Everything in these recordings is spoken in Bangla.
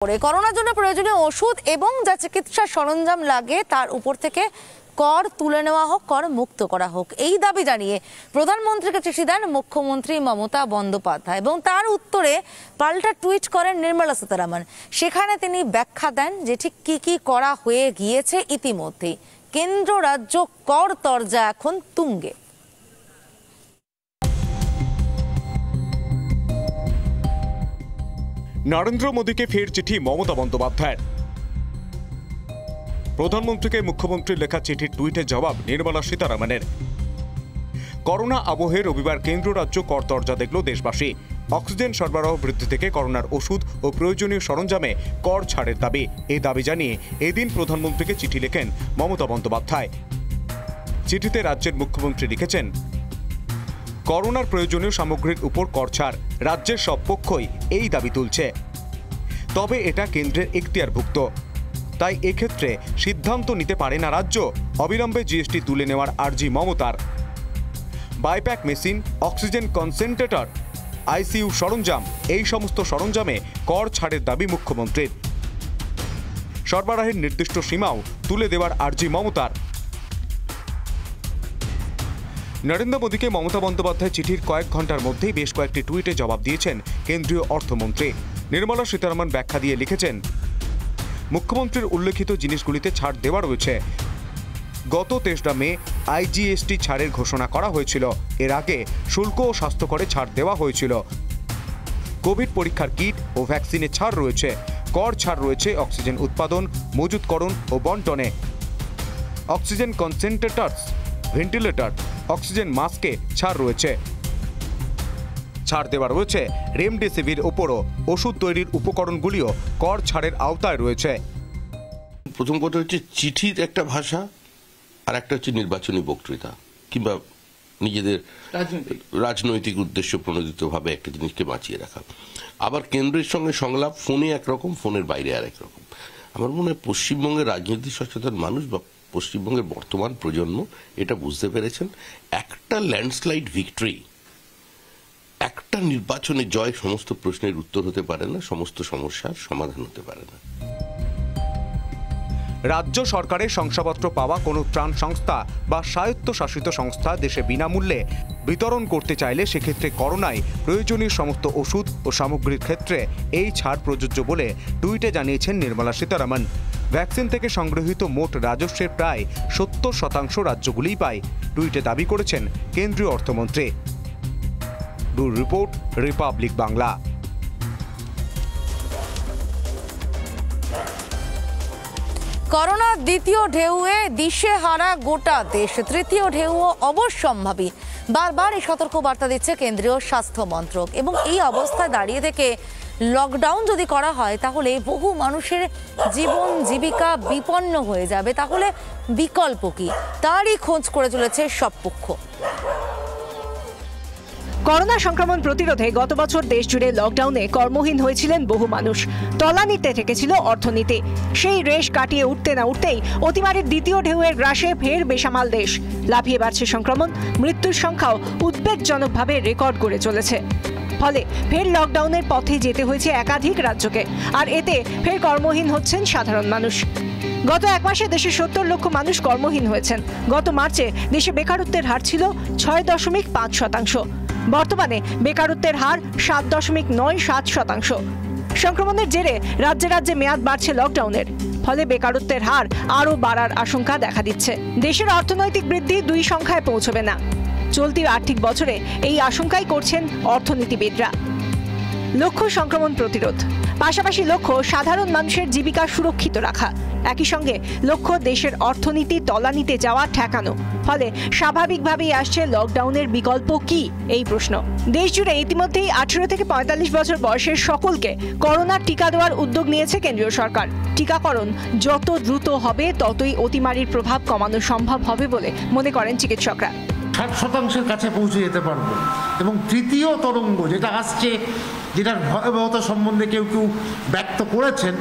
করোনার জন্য প্রয়োজনীয় ওষুধ এবং যা চিকিৎসা সরঞ্জাম লাগে তার উপর থেকে কর তুলে নেওয়া হোক, কর মুক্ত করা হোক, এই দাবি জানিয়ে প্রধানমন্ত্রীকে চিঠি দেন মুখ্যমন্ত্রী মমতা বন্দ্যোপাধ্যায় এবং তার উত্তরে পাল্টা টুইট করেন নির্মলা সীতারামন। সেখানে তিনি ব্যাখ্যা দেন যে ঠিক কি করা হয়ে গিয়েছে ইতিমধ্যেই। কেন্দ্র রাজ্য কর তরজা এখন তুঙ্গে। নরেন্দ্র মোদীকে ফের চিঠি মমতা বন্দ্যোপাধ্যায়ের। প্রধানমন্ত্রীকে মুখ্যমন্ত্রীর লেখা চিঠির টুইটে জবাব নির্মলা সীতারামনের। করোনা আবহে রবিবার কেন্দ্র রাজ্য কর তরজা দেখল দেশবাসী। অক্সিজেন সরবরাহ বৃদ্ধি থেকে করোনার ওষুধ ও প্রয়োজনীয় সরঞ্জামে কর ছাড়ের দাবি। এই দাবি জানিয়ে এদিন প্রধানমন্ত্রীকে চিঠি লেখেন মমতা বন্দ্যোপাধ্যায়। চিঠিতে রাজ্যের মুখ্যমন্ত্রী লিখেছেন, করোনার প্রয়োজনীয় সামগ্রীর উপর কর ছাড় রাজ্যের সব পক্ষই এই দাবি তুলছে, তবে এটা কেন্দ্রের এখতিয়ারভুক্ত, তাই এক্ষেত্রে সিদ্ধান্ত নিতে পারে না রাজ্য। অবিলম্বে জিএসটি তুলে নেওয়ার আর্জি মমতার। বাইপ্যাক মেশিন, অক্সিজেন কনসেন্ট্রেটর, আইসিইউ সরঞ্জাম, এই সমস্ত সরঞ্জামে কর ছাড়ের দাবি মুখ্যমন্ত্রীর। সরবরাহের নির্দিষ্ট সীমাও তুলে দেওয়ার আর্জি মমতার। নরেন্দ্র মোদীকে মমতা বন্দ্যোপাধ্যায় চিঠির কয়েক ঘন্টার মধ্যেই বেশ কয়েকটি টুইটে জবাব দিয়েছেন কেন্দ্রীয় অর্থমন্ত্রী। নির্মলা সীতারামন ব্যাখ্যা দিয়ে লিখেছেন, মুখ্যমন্ত্রীর উল্লেখিত জিনিসগুলিতে ছাড় দেওয়া রয়েছে। গত 23 মে আইজিএসটি ছাড়ের ঘোষণা করা হয়েছিল। এর আগে শুল্ক ও স্বাস্থ্যকরে ছাড় দেওয়া হয়েছিল। কোভিড পরীক্ষার কিট ও ভ্যাকসিনে ছাড় রয়েছে। কর ছাড় রয়েছে অক্সিজেন উৎপাদন, মজুতকরণ ও বন্টনে। অক্সিজেন কনসেন্ট্রেটরস, ভেন্টিলেটর, অক্সিজেন মাস্কে ছাড় রয়েছে। ছাড় দেওয়া রয়েছে রেমডেসিভির ওপরও। ওষুধ তৈরির উপকরণগুলিও কর ছাড়ের আওতায় রয়েছে। প্রথম কথা হচ্ছে চিঠির একটা ভাষা, আর একটা হচ্ছে নির্বাচনী বক্তৃতা কিংবা নিজেদের রাজনৈতিক উদ্দেশ্য প্রণোদিতভাবে একটা জিনিসকে বাঁচিয়ে রাখা। আবার কেন্দ্রের সঙ্গে সংলাপ ফোনে একরকম, ফোনের বাইরে আর একরকম। আমার মনে হয় পশ্চিমবঙ্গের রাজনীতি সচেতন মানুষ বা পশ্চিমবঙ্গের বর্তমান প্রজন্ম এটা বুঝতে পেরেছেন, একটা ল্যান্ডস্লাইড ভিক্টরি, একটা নির্বাচনে জয় সমস্ত প্রশ্নের উত্তর হতে পারে না, সমস্ত সমস্যার সমাধান হতে পারে না। রাজ্য সরকারের শংসাপত্র পাওয়া কোনো ত্রাণ সংস্থা বা স্বায়ত্তশাসিত সংস্থা দেশে বিনামূল্যে বিতরণ করতে চাইলে সেক্ষেত্রে করোনায় প্রয়োজনীয় সমস্ত ওষুধ ও সামগ্রীর ক্ষেত্রে এই ছাড় প্রযোজ্য বলে টুইটে জানিয়েছেন নির্মলা সীতারামন। ভ্যাকসিন থেকে সংগৃহীত মোট রাজস্বের প্রায় 70% রাজ্যগুলিই পায়, টুইটে দাবি করেছেন কেন্দ্রীয় অর্থমন্ত্রী। Bureau report, Republic Bangla. করোনার দ্বিতীয় ঢেউয়ে দিশেহারা গোটা দেশ, তৃতীয় ঢেউও অবশ্যম্ভাবী। বারবার এই সতর্ক বার্তা দিচ্ছে কেন্দ্রীয় স্বাস্থ্য মন্ত্রক। এবং এই অবস্থায় দাঁড়িয়ে থেকে লকডাউন যদি করা হয় তাহলে বহু মানুষের জীবন জীবিকা বিপন্ন হয়ে যাবে। তাহলে বিকল্প কি, তারই খোঁজ করে চলেছে সব পক্ষ। করোনা সংক্রমণ প্রতিরোধে গত বছর দেশ জুড়ে লকডাউনে কর্মহীন হয়েছিলেন বহু মানুষ। তলানিতে ঠেকেছিল অর্থনীতি। সেই রেশ কাটিয়ে উঠতে না উঠতেই অতিমারির দ্বিতীয় ঢেউয়ের গ্রাসে ফের বেসামাল দেশ। লাফিয়ে বাড়ছে সংক্রমণ, মৃত্যুর সংখ্যাও উদ্বেগজনকভাবে রেকর্ড করে চলেছে। ফলে ফের লকডাউনের পথে যেতে হয়েছে একাধিক রাজ্যকে, আর এতে ফের কর্মহীন হচ্ছেন সাধারণ মানুষ। গত এক মাসে দেশে 70 লক্ষ মানুষ কর্মহীন হয়েছেন। গত মার্চে দেশে বেকারত্বের হার ছিল 6.5%। বর্তমানে বেকারত্বের হার 7.97%। সংক্রমণের জেরে রাজ্যে রাজ্যে মেয়াদ বাড়ছে লকডাউনের, ফলে বেকারত্বের হার আরও বাড়ার আশঙ্কা দেখা দিচ্ছে। দেশের অর্থনৈতিক বৃদ্ধি 2 সংখ্যায় পৌঁছবে না। চলতি আর্থিক বছরে এই আশঙ্কাই করছেন অর্থনীতিবিদরা। লক্ষ্য সংক্রমণ প্রতিরোধ, পাশাপাশি লক্ষ্য সাধারণ মানুষের জীবিকা সুরক্ষিত রাখা, একই সঙ্গে লক্ষ্য দেশের অর্থনীতি তলানিতে যাওয়া ঠেকানো। ফলে স্বাভাবিকভাবেই আসছে লকডাউনের বিকল্প কি এই প্রশ্ন। দেশ জুড়ে ইতিমধ্যেই 18 থেকে 45 বছর বয়সের সকলকে করোনার টিকা দেওয়ার উদ্যোগ নিয়েছে কেন্দ্রীয় সরকার। টিকাকরণ যত দ্রুত হবে ততই অতিমারির প্রভাব কমানো সম্ভব হবে বলে মনে করেন চিকিৎসকরা। 60% কাছে পৌঁছে যেতে পারবো এবং তৃতীয় তরঙ্গ যেটা আসছে, যেটার ভয়াবহতা সম্বন্ধে কেউ ব্যক্ত করেছেন,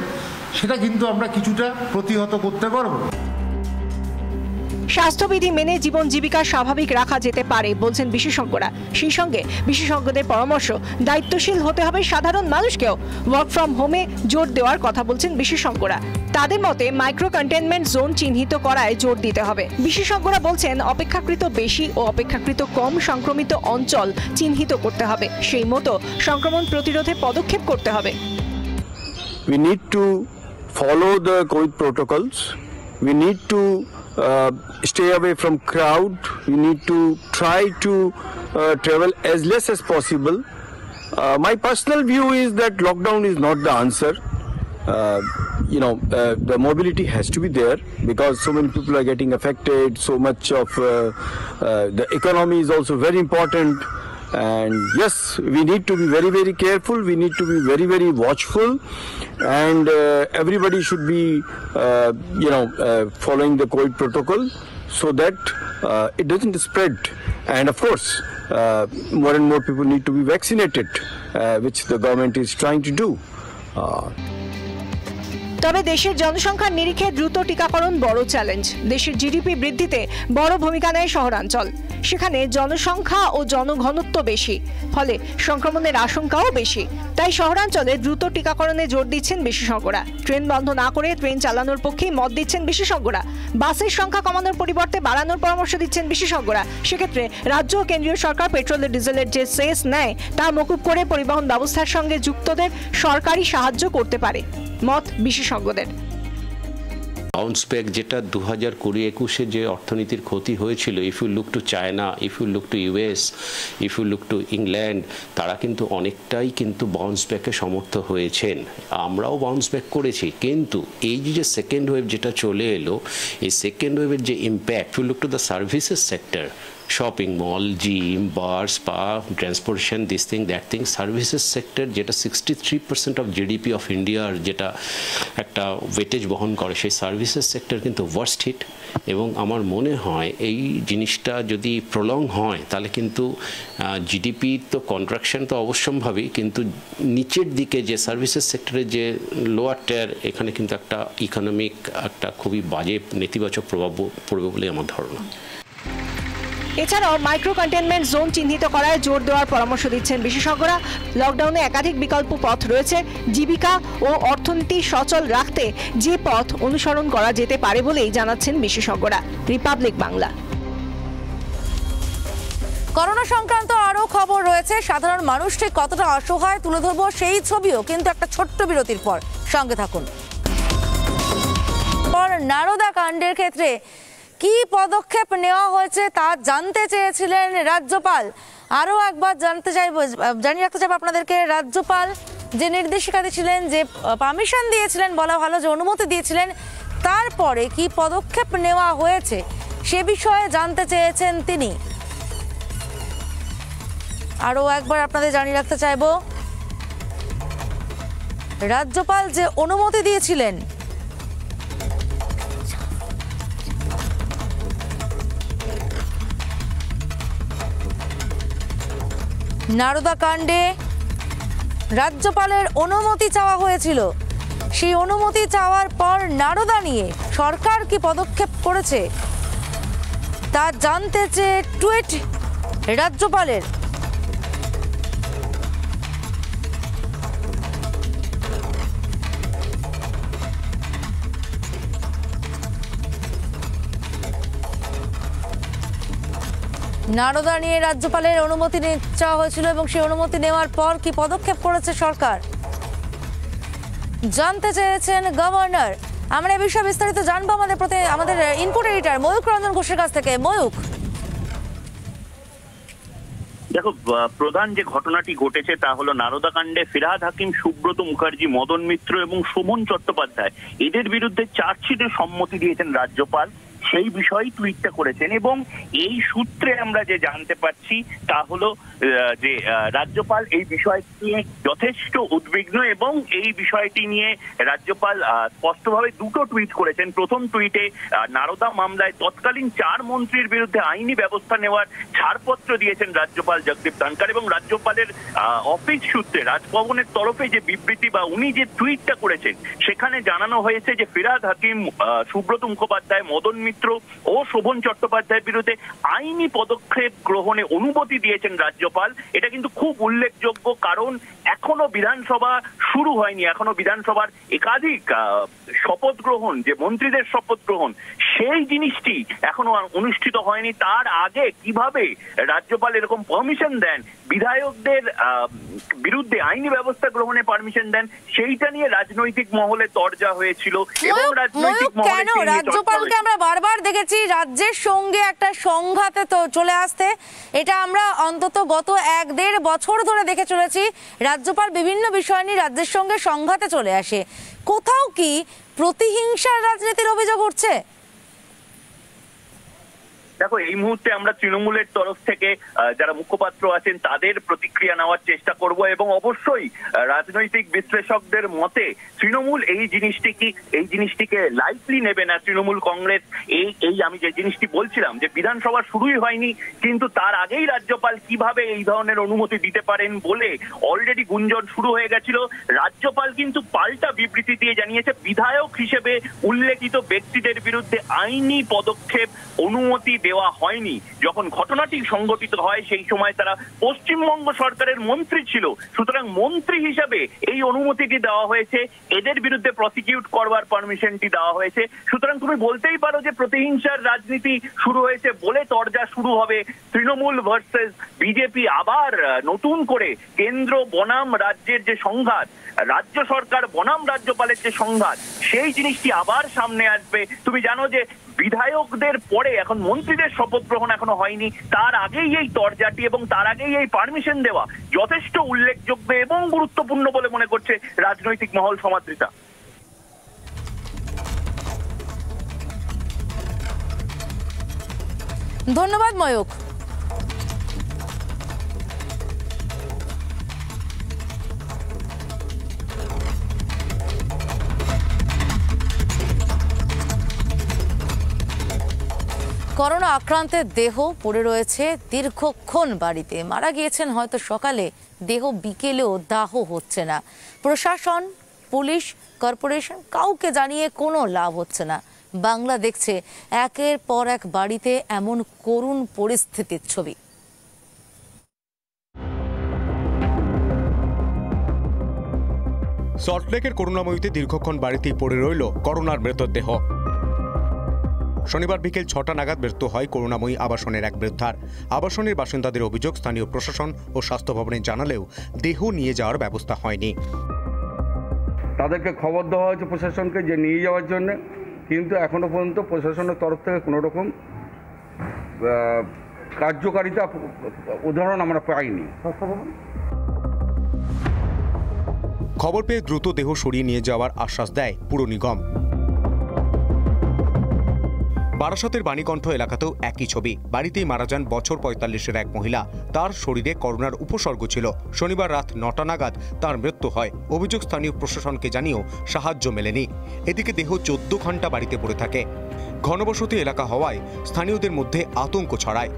সেটা কিন্তু আমরা কিছুটা প্রতিহত করতে পারবো। স্বাস্থ্যবিধি মেনে জীবন জীবিকা স্বাভাবিক রাখা যেতে পারে বলছেন বিশেষজ্ঞরা। সেই সঙ্গে বিশেষজ্ঞদের পরামর্শ, দায়িত্বশীল হতে হবে সাধারণ মানুষকেও। ওয়ার্ক ফ্রম হোমে জোর দেওয়ার কথা বলছেন বিশেষজ্ঞরা। তাদের মতে মাইক্রো কন্টেইনমেন্ট জোন চিহ্নিত করায় জোর দিতে হবে। বিশেষজ্ঞরা বলছেন অপেক্ষাকৃত বেশি ও অপেক্ষাকৃত কম সংক্রমিত অঞ্চল চিহ্নিত করতে হবে, সেই মতো সংক্রমণ প্রতিরোধে পদক্ষেপ করতে হবে। We need to follow the COVID protocols. We need to stay away from crowd. We need to try to travel as less as possible. My personal view is that lockdown is not the answer. The mobility has to be there because so many people are getting affected. So much of the economy is also very important. And yes, we need to be very, very careful. We need to be very, very watchful, and everybody should be, following the COVID protocol so that it doesn't spread. And of course, more and more people need to be vaccinated, which the government is trying to do. তবে দেশের জনসংখ্যার নিরিখে দ্রুত টিকাকরণ বড় চ্যালেঞ্জ। দেশের জিডিপি বৃদ্ধিতে বড় ভূমিকা নেয় শহরাঞ্চল। সেখানে জনসংখ্যা ও জনঘনত্ব বেশি, ফলে সংক্রমণের আশঙ্কাও বেশি। তাই শহরাঞ্চলে দ্রুত টিকাকরণে জোর দিচ্ছেন বিশেষজ্ঞরা। ট্রেন বন্ধ না করে ট্রেন চালানোর পক্ষেই মত দিচ্ছেন বিশেষজ্ঞরা। বাসের সংখ্যা কমানোর পরিবর্তে বাড়ানোর পরামর্শ দিচ্ছেন বিশেষজ্ঞরা। সেক্ষেত্রে রাজ্য ও কেন্দ্রীয় সরকার পেট্রোল ও ডিজেলের যে সেস নেয় তা মকুব করে পরিবহন ব্যবস্থার সঙ্গে যুক্তদের সরকারি সাহায্য করতে পারে, মত বিশেষজ্ঞদের। বাউন্স ব্যাক যেটা 2020-21 যে অর্থনীতির ক্ষতি হয়েছিল, if you look to China, if you look to US, if you look to England, তারা কিন্তু অনেকটাই কিন্তু বাউন্স ব্যাকে সমর্থ হয়েছেন। আমরাও বাউন্স ব্যাক করেছি, কিন্তু এই যে সেকেন্ড ওয়েভ যেটা চলে এলো, এই সেকেন্ড ওয়েভের যে impact, if you look to the services sector, shopping mall, gym, bar, spa, transportation, this thing that thing, services sector যেটা 63% অফ জিডিপি অফ ইন্ডিয়ার যেটা একটা ওয়েটেজ বহন করে, সেই সার্ভিসেস সেক্টর কিন্তু ওয়ার্স্ট হিট। এবং আমার মনে হয় এই জিনিসটা যদি প্রলং হয় তাহলে কিন্তু জিডিপি তো কন্ট্রাকশন তো অবশ্যম্ভাবী, কিন্তু নিচের দিকে যে সার্ভিসেস সেক্টরের যে লোয়ার টায়ার, এখানে কিন্তু একটা ইকোনমিক একটা খুবই বাজে নেতিবাচক প্রভাব পড়বে বলে আমার ধারণা। এছাড়াও মাইক্রো কন্টেইনমেন্ট জোন চিহ্নিত করায় জোর দেওয়ার পরামর্শ দিচ্ছেন বিশেষজ্ঞরা। লকডাউনে একাধিক বিকল্প পথ রয়েছে। জীবিকা ও অর্থনীতি সচল রাখতে যে পথ অনুসরণ করা যেতে পারে বলেই জানাচ্ছেন বিশেষজ্ঞরা। রিপাবলিক বাংলা। করোনা সংক্রান্ত আরও খবর রয়েছে। সাধারণ মানুষ ঠিক কতটা অসহায় তুলে ধরবো সেই ছবিও কিন্তু একটা ছোট্ট বিরতির পর। সঙ্গে থাকুন। নারদা কাণ্ডের ক্ষেত্রে কি পদক্ষেপ নেওয়া হয়েছে তা জানতে চেয়েছিলেন রাজ্যপাল। আরও একবার জানিয়ে রাখতে চাইব আপনাদেরকে, রাজ্যপাল যে নির্দেশিকা দিয়েছিলেন, যে পারমিশন দিয়েছিলেন, বলা ভালো যে অনুমতি দিয়েছিলেন, তারপরে কি পদক্ষেপ নেওয়া হয়েছে সে বিষয়ে জানতে চেয়েছেন তিনি। আরও একবার আপনাদের জানিয়ে রাখতে চাইব, রাজ্যপাল যে অনুমতি দিয়েছিলেন, নারদা কাণ্ডে রাজ্যপালের অনুমতি চাওয়া হয়েছিল। সেই অনুমতি চাওয়ার পর নারদা নিয়ে সরকার কি পদক্ষেপ করেছে তা জানতে চেয়ে টুইট রাজ্যপালের। নারদা নিয়ে রাজ্যপালের অনুমতি চাওয়া হয়েছিল এবং সেই অনুমতি নেওয়ার পর কি পদক্ষেপ করেছে সরকার জানতে চেয়েছেন গভর্নর। আমরা এই বিষয়ে বিস্তারিত জানবো আমাদের ইনপুট এডিটর ময়ূক রঞ্জন ঘোষের কাছ থেকে। ময়ূক, দেখো, প্রধান যে ঘটনাটি ঘটেছে তা হলো নারদা কাণ্ডে ফিরহাদ হাকিম, সুব্রত মুখার্জি, মদন মিত্র এবং শোভন চট্টোপাধ্যায় এদের বিরুদ্ধে চার্জশিটের সম্মতি দিয়েছেন রাজ্যপাল। সেই বিষয়ে টুইটটা করেছেন এবং এই সূত্রে আমরা যে জানতে পারছি তা হলো যে রাজ্যপাল এই বিষয়টি নিয়ে যথেষ্ট উদ্বিগ্ন এবং এই বিষয়টি নিয়ে রাজ্যপাল স্পষ্টভাবে দুটো টুইট করেছেন। প্রথম টুইটে নারদা মামলায় তৎকালীন 4 মন্ত্রীর বিরুদ্ধে আইনি ব্যবস্থা নেওয়ার ছাড়পত্র দিয়েছেন রাজ্যপাল জগদীপ ধনখড় এবং রাজ্যপালের অফিস সূত্রে রাজভবনের তরফে যে বিবৃতি বা উনি যে টুইটটা করেছেন সেখানে জানানো হয়েছে যে ফিরহাদ হাকিম, সুব্রত মুখোপাধ্যায়, মদন মিত্র মিত্র ও শোভন চট্টোপাধ্যায়ের বিরুদ্ধে আইনি পদক্ষেপ গ্রহণে অনুমতি দিয়েছেন রাজ্যপাল। এটা কিন্তু খুব উল্লেখযোগ্য, কারণ এখনো বিধানসভা শুরু হয়নি, এখনো বিধানসভার একাধিক শপথ গ্রহণ, যে মন্ত্রীদের শপথ গ্রহণ, সেই জিনিসটি এখনো অনুষ্ঠিত হয়নি। তার আগে কিভাবে রাজ্যপাল এরকম পারমিশন দেন, বিধায়কদের বিরুদ্ধে আইনি ব্যবস্থা গ্রহণে পারমিশন দেন, সেইটা নিয়ে রাজনৈতিক মহলে তরজা হয়েছিল। এবং রাজনৈতিক মহলে কেন রাজ্যপালকে আমরা বারবার দেখেছি রাজ্যের সঙ্গে একটা সংঘাতে তো চলে আসতে, এটা আমরা অন্তত গত 1-1.5 বছর ধরে দেখে চলেছি। রাজ্যপাল বিভিন্ন বিষয় নিয়ে রাজ্যের সঙ্গে সংঘাতে চলে আসে। কোথাও কি প্রতিহিংসার রাজনীতির অভিযোগ উঠছে? দেখো, এই মুহূর্তে আমরা তৃণমূলের তরফ থেকে যারা মুখপাত্র আছেন তাদের প্রতিক্রিয়া নেওয়ার চেষ্টা করব, এবং অবশ্যই রাজনৈতিক বিশ্লেষকদের মতে তৃণমূল এই জিনিসটিকে লাইটলি নেবে না। তৃণমূল কংগ্রেস এই আমি যে জিনিসটি বলছিলাম, যে বিধানসভা শুরুই হয়নি কিন্তু তার আগেই রাজ্যপাল কিভাবে এই ধরনের অনুমতি দিতে পারেন বলে অলরেডি গুঞ্জন শুরু হয়ে গেছিল। রাজ্যপাল কিন্তু পাল্টা বিবৃতি দিয়ে জানিয়েছে বিধায়ক হিসেবে উল্লেখিত ব্যক্তিদের বিরুদ্ধে আইনি পদক্ষেপ অনুমতি দেওয়া হয়নি। যখন ঘটনাটি সংঘটিত হয় সেই সময় তারা পশ্চিমবঙ্গ সরকারের মন্ত্রী ছিল, সুতরাং মন্ত্রী হিসাবে এই অনুমতিটি দেওয়া হয়েছে, এদের বিরুদ্ধে প্রসিকিউট করবার পারমিশনটি দেওয়া হয়েছে। সুতরাং তুমি বলতেই পারো যে প্রতিহিংসার রাজনীতি শুরু হয়েছে বলে তরজা শুরু হবে। তৃণমূল ভার্সেস বিজেপি, আবার নতুন করে কেন্দ্র বনাম রাজ্যের যে সংঘাত, রাজ্য সরকার বনাম রাজ্যপালের যে সংঘাত, সেই জিনিসটি আবার সামনে আসবে। তুমি জানো যে বিধায়কদের পরে এখন মন্ত্রীদের শপথ গ্রহণ এখনো হয়নি, তার আগেই এই তরজাটি এবং তার আগেই এই পারমিশন দেওয়া যথেষ্ট উল্লেখযোগ্য এবং গুরুত্বপূর্ণ বলে মনে করছে রাজনৈতিক মহল। সমাদৃতা, ধন্যবাদ ময়ূক। করোনা আক্রান্তের দেহ পড়ে রয়েছে দীর্ঘক্ষণ বাড়িতে, মারা গিয়েছেন হয়তো সকালে, দেহ বিকেলেও দাহ হচ্ছে না। প্রশাসন, পুলিশ, কর্পোরেশন কাউকে জানিয়ে কোনো লাভ হচ্ছে না। বাংলা দেখছে একের পর এক বাড়িতে এমন করুণ পরিস্থিতির ছবি। সল্টলেকের করুণাময়ীতে দীর্ঘক্ষণ বাড়িতেই পড়ে রইল করোনার মৃতদেহ। শনিবার বিকেল 6টা নাগাদ মৃত্যু হয় করুণাময়ী আবাসনের এক বৃদ্ধার। আবাসনের বাসিন্দাদের অভিযোগ, স্থানীয় প্রশাসন ও স্বাস্থ্য ভবনে জানালেও দেহ নিয়ে যাওয়ার ব্যবস্থা হয়নি। তাদেরকে খবর দেওয়া হয়েছে প্রশাসনকে যে নিয়ে যাওয়ার জন্য, কিন্তু এখনো পর্যন্ত প্রশাসনের তরফ থেকে কোনো রকম কার্যকারিতা উদাহরণ আমরা পাইনি। খবর পেয়ে দ্রুত দেহ সরিয়ে নিয়ে যাওয়ার আশ্বাস দেয় পুর নিগম। বারাসতের বাণীকণ্ঠ এলাকাতেও একই ছবি। বাড়িতেই মারা যান বছর 45-এর এক মহিলা। তার শরীরে করোনার উপসর্গ ছিল। শনিবার রাত 9টা নাগাদ তার মৃত্যু হয়। অভিযোগ, স্থানীয় প্রশাসনকে জানিয়েও সাহায্য মেলেনি। এদিকে দেহ 14 ঘন্টা বাড়িতে পড়ে থাকে। ঘনবসতি এলাকা হওয়ায় স্থানীয়দের মধ্যে আতঙ্ক ছড়ায়।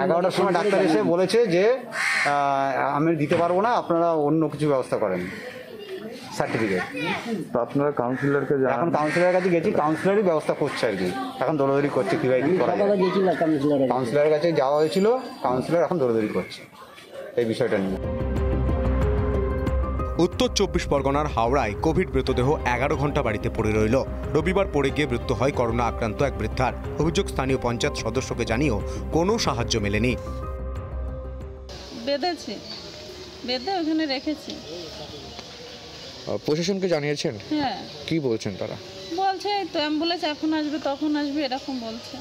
11টার সময় ডাক্তার এসে বলেছে যে আমি দিতে পারবো না, আপনারা অন্য কিছু ব্যবস্থা করেন সার্টিফিকেট। তো আপনারা কাউন্সিলরকে এখন কাউন্সিলরের কাছে গেছি, কাউন্সিলরই ব্যবস্থা করছে আর কি, এখন দৌড়দৌড়ি করছে কীভাবে কী করা যায়। কাউন্সিলরের কাছে যাওয়া হয়েছিল, কাউন্সিলর এখন দৌড়দৌড়ি করছে এই বিষয়টা নিয়ে। উত্তর 24 পরগনার হাওড়ায় কোভিড মৃতদেহ 11 ঘন্টা বাড়িতে পড়ে রইল। রবিবার পড়ে গিয়ে মৃত্যু হয় করোনা আক্রান্ত এক বৃদ্ধার। অভিযোগ, স্থানীয় পঞ্চায়েত সদস্যকে জানিয়েও কোনো সাহায্য মেলেনি। বেঁধে ওখানে রেখেছি। প্রশাসনকে জানিয়েছেন? হ্যাঁ। কি বলছেন তারা? বলছে তো অ্যাম্বুলেন্স এখন আসবে তখন আসবে এরকম বলছে।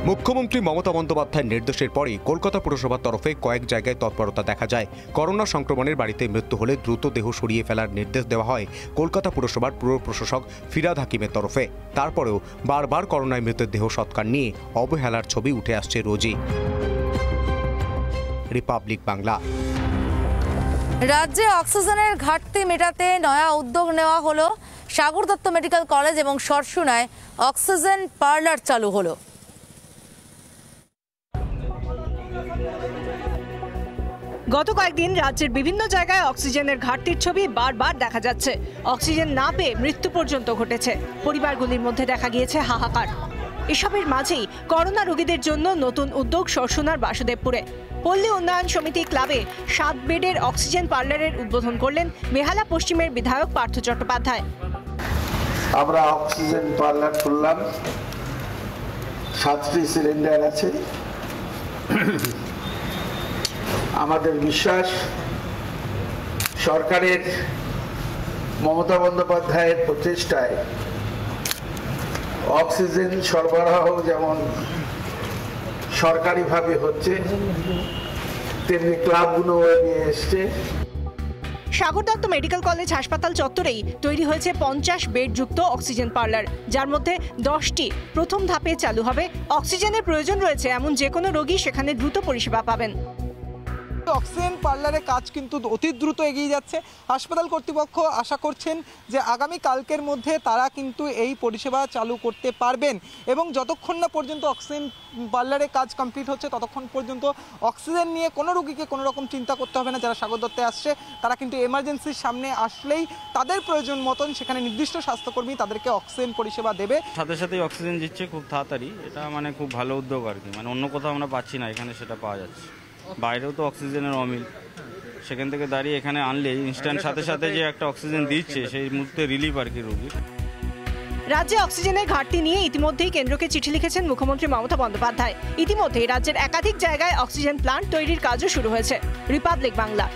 মুখ্যমন্ত্রী মমতা বন্দ্যোপাধ্যায়ের নির্দেশের পরই কলকাতা পুরসভার তরফে কয়েক জায়গায় তৎপরতা দেখা যায়। করোনা সংক্রমণের বাড়িতে মৃত্যু হলে দ্রুত দেহ সরিয়ে ফেলার নির্দেশ দেওয়া হয় কলকাতা পুরসভার পুর প্রশাসক ফিরহাদ হাকিমের তরফে। তারপরেও বারবার করোনায় মৃতের দেহ সৎকার নিয়ে অবহেলার ছবি উঠে আসছে রোজই। রিপাবলিক বাংলা। রাজ্যে অক্সিজেনের ঘাটতি মেটাতে নয়া উদ্যোগ নেওয়া হলো। সাগর দত্ত মেডিকেল কলেজ এবং সরসুনায় অক্সিজেন পার্লার চালু হলো। গত কয়েকদিন রাজ্যের বিভিন্ন জায়গায় অক্সিজেনের ঘাটতির ছবি বারবার দেখা যাচ্ছে। অক্সিজেন না পেয়ে মৃত্যু পর্যন্ত ঘটেছে। পরিবারগুলির মধ্যে দেখা গিয়েছে হাহাকার। এসবের মাঝেই করোনা রোগীদের জন্য নতুন উদ্যোগ সরসুনার বাসুদেবপুরে। পল্লী উন্নয়ন সমিতি ক্লাবে 7 বেডের অক্সিজেন পার্লারের উদ্বোধন করলেন বেহালা পশ্চিমের বিধায়ক পার্থ চট্টোপাধ্যায়। আমরা অক্সিজেন পার্লার খুললাম, 7টি সিলিন্ডার আছে। আমাদের বিশ্বাস সরকারের মমতা বন্দ্যোপাধ্যায়ের প্রচেষ্টায় অক্সিজেন সরবরাহ যেমন সরকারিভাবে হচ্ছে, তেমনি ক্লাবগুলো নিয়ে এসছে। সাগর দত্ত মেডিকেল কলেজ হাসপাতাল চত্বরেই তৈরি হয়েছে 50 বেড যুক্ত অক্সিজেন পার্লার, যার মধ্যে 10টি প্রথম ধাপে চালু হবে। অক্সিজেনের প্রয়োজন রয়েছে এমন যে কোনো রোগী সেখানে দ্রুত পরিষেবা পাবেন। অক্সিজেন পার্লারের কাজ কিন্তু অতি দ্রুত এগিয়ে যাচ্ছে। হাসপাতাল কর্তৃপক্ষ আশা করছেন যে আগামী কালকের মধ্যে তারা কিন্তু এই পরিষেবা চালু করতে পারবেন এবং যতক্ষণ না পর্যন্ত অক্সিজেন পার্লারের কাজ কমপ্লিট হচ্ছে ততক্ষণ পর্যন্ত অক্সিজেন নিয়ে কোনো রোগীকে কোনো রকম চিন্তা করতে হবে না। যারা সাগর দত্তে আসছে তারা কিন্তু এমার্জেন্সির সামনে আসলেই তাদের প্রয়োজন মতন সেখানে নির্দিষ্ট স্বাস্থ্যকর্মী তাদেরকে অক্সিজেন পরিষেবা দেবে। সাথে সাথেই অক্সিজেন দিচ্ছে খুব তাড়াতাড়ি, এটা মানে খুব ভালো উদ্যোগ আর কি। মানে অন্য কোথাও আমরা পাচ্ছি না, এখানে সেটা পাওয়া যাচ্ছে। বাইরেও তো অক্সিজেনের অমিল, সেখান থেকে দাঁড়িয়ে এখানে আনলে ইনস্ট্যান্ট সাথে সাথে যে একটা অক্সিজেন দিচ্ছে সেই মুহূর্তে রিলিফ আর কি রোগীর। রাজ্যে অক্সিজেনের ঘাটতি নিয়ে ইতিমধ্যেই কেন্দ্রকে চিঠি লিখেছেন মুখ্যমন্ত্রী মমতা বন্দ্যোপাধ্যায়। ইতিমধ্যেই রাজ্যের একাধিক জায়গায় অক্সিজেন প্লান্ট তৈরির কাজও শুরু হয়েছে। রিপাবলিক বাংলা।